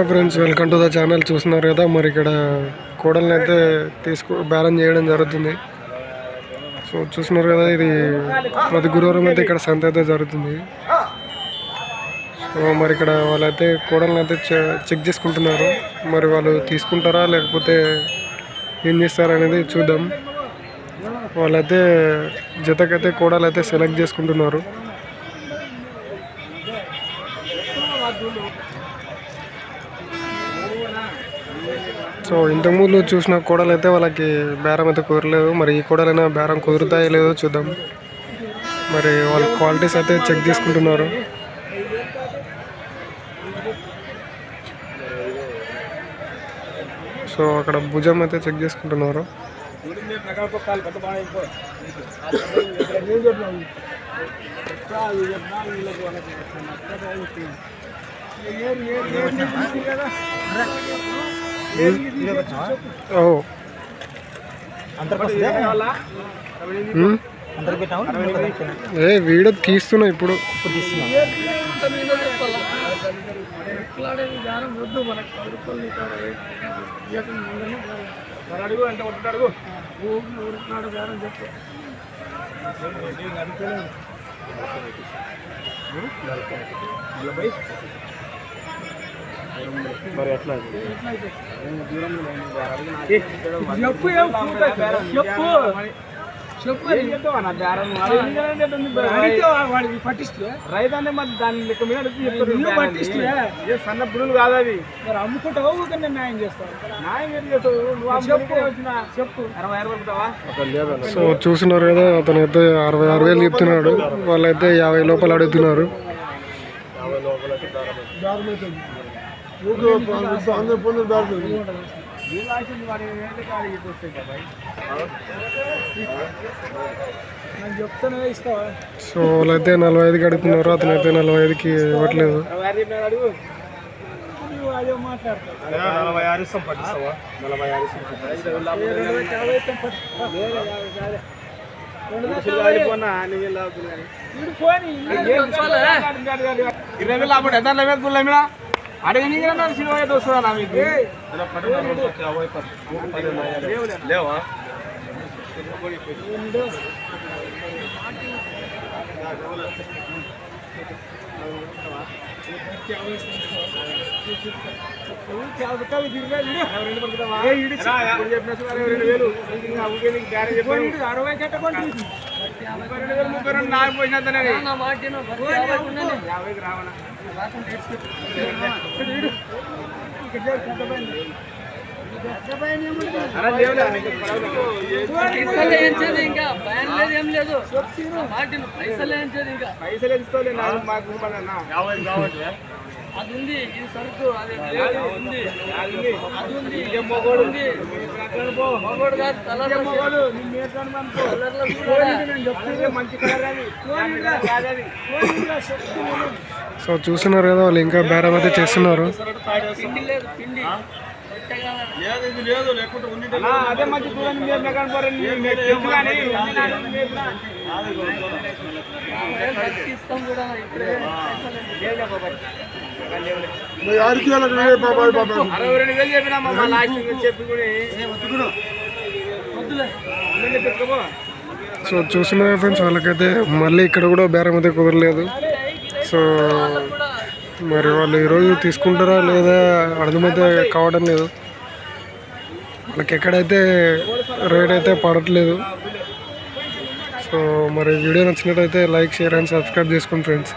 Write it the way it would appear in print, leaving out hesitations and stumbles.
Friends, welcome to the channel. చూస్తున్నారు కదా, మరి ఇక్కడ కోడల్ని అయితే బేరం చేయడం జరుగుతుంది. సో చూస్తున్నారు కదా, ఇది ప్రతి గురువారం అయితే ఇక్కడ సంత అయితే జరుగుతుంది. సో మరి ఇక్కడ వాళ్ళైతే కోడల్ని అయితే చెక్ చేసుకుంటున్నారు. మరి వాళ్ళు తీసుకుంటారా లేకపోతే ఏం చేస్తారా అనేది చూద్దాం. వాళ్ళైతే జతకైతే కోడలు అయితే సెలెక్ట్ చేసుకుంటున్నారు. సో ఇంతకుముందు చూసిన కోడలు అయితే వాళ్ళకి బేరం అయితే కుదరలేదు. మరి ఈ కోడలైనా బేరం కుదురుతాయో లేదో చూద్దాం. మరి వాళ్ళ క్వాలిటీస్ అయితే చెక్ చేసుకుంటున్నారు. సో అక్కడ భుజం అయితే చెక్ చేసుకుంటున్నారు. వీడియో తీస్తున్నా ఇప్పుడు. మరి ఎట్లా రైతు మరి దాని లెక్క మీద సన్న బుడులు కాదు అది. మరి అమ్ముకుంటావు, న్యాయం చేస్తావు. న్యాయం ఏం చేస్తావు? చెప్పు. 60,000 వరుకుతావా? సో చూస్తున్నారు కదా, అతను అయితే 66,000 చెప్తున్నాడు. వాళ్ళైతే 50 లోపల అడుగుతున్నారు. సో వాళ్ళైతే 45కి అడుగుతున్నారు. అతనైతే 45కి ఇవ్వట్లేదు. అడగని సినిమా అయితే వస్తుందా మీకు? లేవా? ఇంకా ఏం లేదు. పైసలు ఇస్తలే మాకు. అది ఉంది, ఇది సరుకు, అది ఉంది, అది ఉంది. మగోడు కాదు, తల మగోడు. మంచి కలర్. సో చూస్తున్నారు కదా, వాళ్ళు ఇంకా బేరం అయితే చేస్తున్నారు. పిండి లేదు, పిండి అదే మంచి ఇస్తాం కూడా. ఇప్పుడే 62,000 చెప్పినా చెప్పి సో చూస్తున్నారు ఫ్రెండ్స్, వాళ్ళకైతే మళ్ళీ ఇక్కడ కూడా బేరం అయితే కుదరలేదు. సో మరి వాళ్ళు ఈరోజు తీసుకుంటారా లేదా అర్థమైతే కావడం లేదు. వాళ్ళకి ఎక్కడైతే రేట్ అయితే పడట్లేదు. సో మరి వీడియో నచ్చినట్టయితే లైక్, షేర్ అండ్ సబ్స్క్రైబ్ చేసుకోండి ఫ్రెండ్స్.